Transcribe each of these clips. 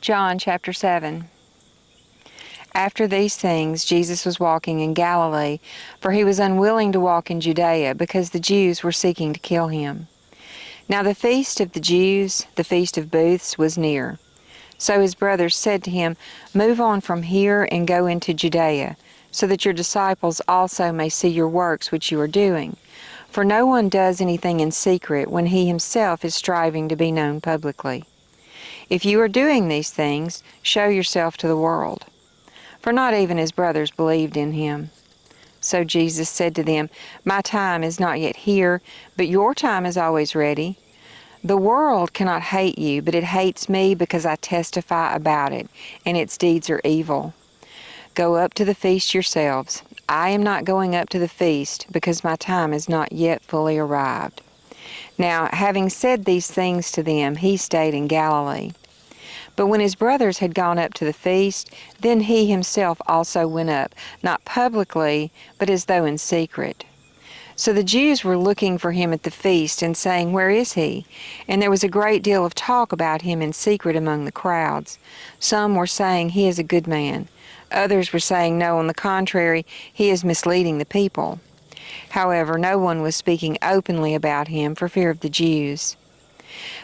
John chapter 7. After these things, Jesus was walking in Galilee, for he was unwilling to walk in Judea, because the Jews were seeking to kill him. Now the feast of the Jews, the Feast of Booths, was near. So his brothers said to him, "Move on from here and go into Judea, so that your disciples also may see your works which you are doing. For no one does anything in secret when he himself is striving to be known publicly. If you are doing these things, show yourself to the world." For not even his brothers believed in him. So Jesus said to them, "My time is not yet here, but your time is always ready. The world cannot hate you, but it hates me because I testify about it, and its deeds are evil. Go up to the feast yourselves. I am not going up to the feast, because my time is not yet fully arrived." Now, having said these things to them, he stayed in Galilee. But when his brothers had gone up to the feast, then he himself also went up, not publicly, but as though in secret. So the Jews were looking for him at the feast and saying, "Where is he?" And there was a great deal of talk about him in secret among the crowds. Some were saying, "He is a good man." Others were saying, "No, on the contrary, he is misleading the people." However, no one was speaking openly about him for fear of the Jews.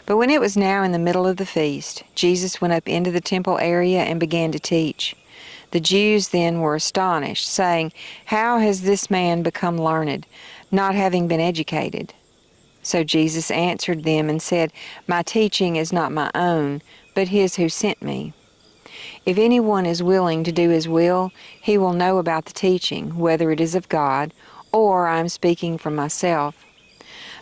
But when it was now in the middle of the feast, Jesus went up into the temple area and began to teach. The Jews then were astonished, saying, "How has this man become learned, not having been educated?" So Jesus answered them and said, "My teaching is not my own, but his who sent me. If anyone is willing to do his will, he will know about the teaching, whether it is of God, or I am speaking from myself.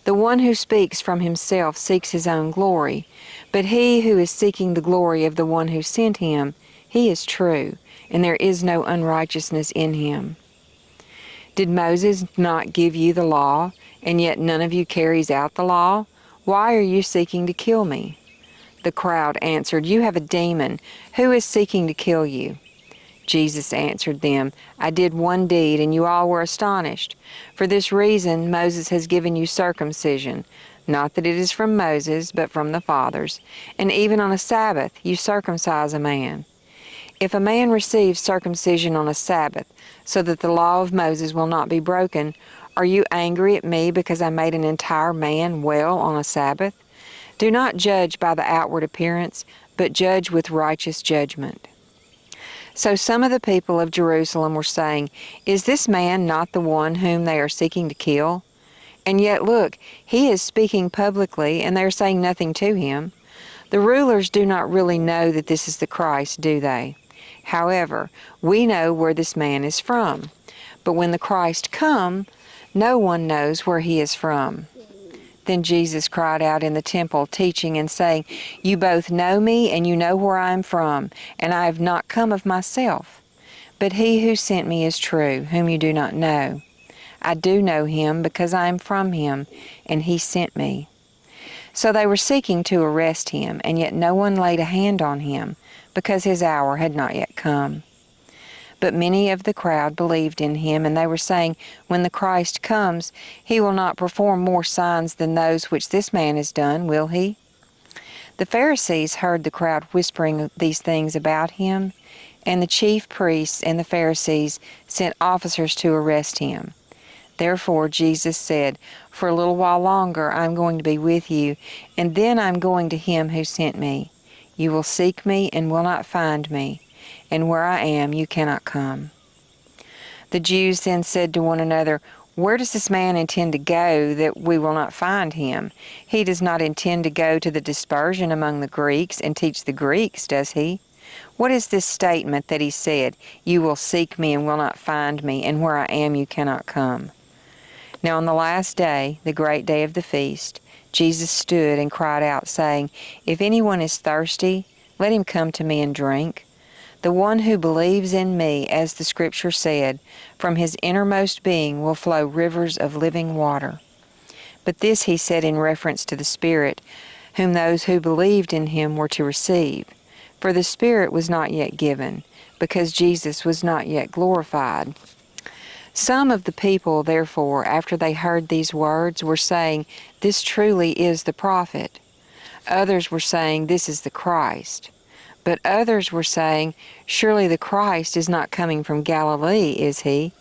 The one who speaks from himself seeks his own glory, but he who is seeking the glory of the one who sent him, he is true, and there is no unrighteousness in him. Did Moses not give you the law, and yet none of you carries out the law? Why are you seeking to kill me?" The crowd answered, "You have a demon. Who is seeking to kill you?" Jesus answered them, "I did one deed, and you all were astonished. For this reason Moses has given you circumcision, not that it is from Moses, but from the fathers. And even on a Sabbath you circumcise a man. If a man receives circumcision on a Sabbath, so that the law of Moses will not be broken, are you angry at me because I made an entire man well on a Sabbath? Do not judge by the outward appearance, but judge with righteous judgment." So some of the people of Jerusalem were saying, "Is this man not the one whom they are seeking to kill? And yet look, he is speaking publicly, and they are saying nothing to him. The rulers do not really know that this is the Christ, do they? However, we know where this man is from. But when the Christ come, no one knows where he is from." Then Jesus cried out in the temple, teaching and saying, "You both know me, and you know where I am from, and I have not come of myself. But he who sent me is true, whom you do not know. I do know him because I am from him, and he sent me." So they were seeking to arrest him, and yet no one laid a hand on him, because his hour had not yet come. But many of the crowd believed in him, and they were saying, "When the Christ comes, he will not perform more signs than those which this man has done, will he?" The Pharisees heard the crowd whispering these things about him, and the chief priests and the Pharisees sent officers to arrest him. Therefore Jesus said, "For a little while longer I am going to be with you, and then I am going to him who sent me. You will seek me and will not find me, and where I am you cannot come." The Jews then said to one another, "Where does this man intend to go that we will not find him? He does not intend to go to the dispersion among the Greeks and teach the Greeks, does he? What is this statement that he said, 'You will seek me and will not find me, and where I am you cannot come'?" Now on the last day, the great day of the feast, Jesus stood and cried out, saying, "If anyone is thirsty, let him come to me and drink. The one who believes in me, as the Scripture said, from his innermost being will flow rivers of living water." But this he said in reference to the Spirit, whom those who believed in him were to receive. For the Spirit was not yet given, because Jesus was not yet glorified. Some of the people, therefore, after they heard these words, were saying, "This truly is the prophet." Others were saying, "This is the Christ." But others were saying, "Surely the Christ is not coming from Galilee, is he?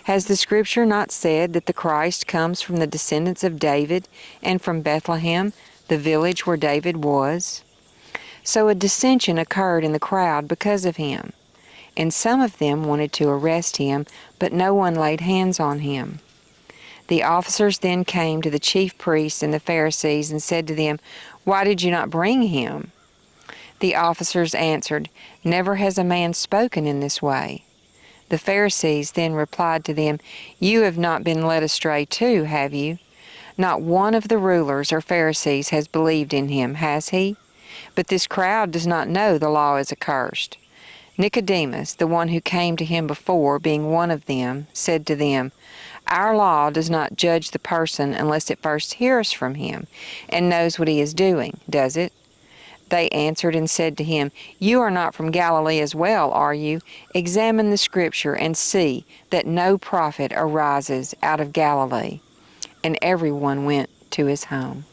Has the Scripture not said that the Christ comes from the descendants of David and from Bethlehem, the village where David was?" So a dissension occurred in the crowd because of him, and some of them wanted to arrest him, but no one laid hands on him. The officers then came to the chief priests and the Pharisees and said to them, "Why did you not bring him?" The officers answered, "Never has a man spoken in this way." The Pharisees then replied to them, "You have not been led astray too, have you? Not one of the rulers or Pharisees has believed in him, has he? But this crowd does not know the law is accursed." Nicodemus, the one who came to him before, being one of them, said to them, "Our law does not judge the person unless it first hears from him and knows what he is doing, does it?" They answered and said to him, "You are not from Galilee as well, are you? Examine the Scripture and see that no prophet arises out of Galilee." And everyone went to his home.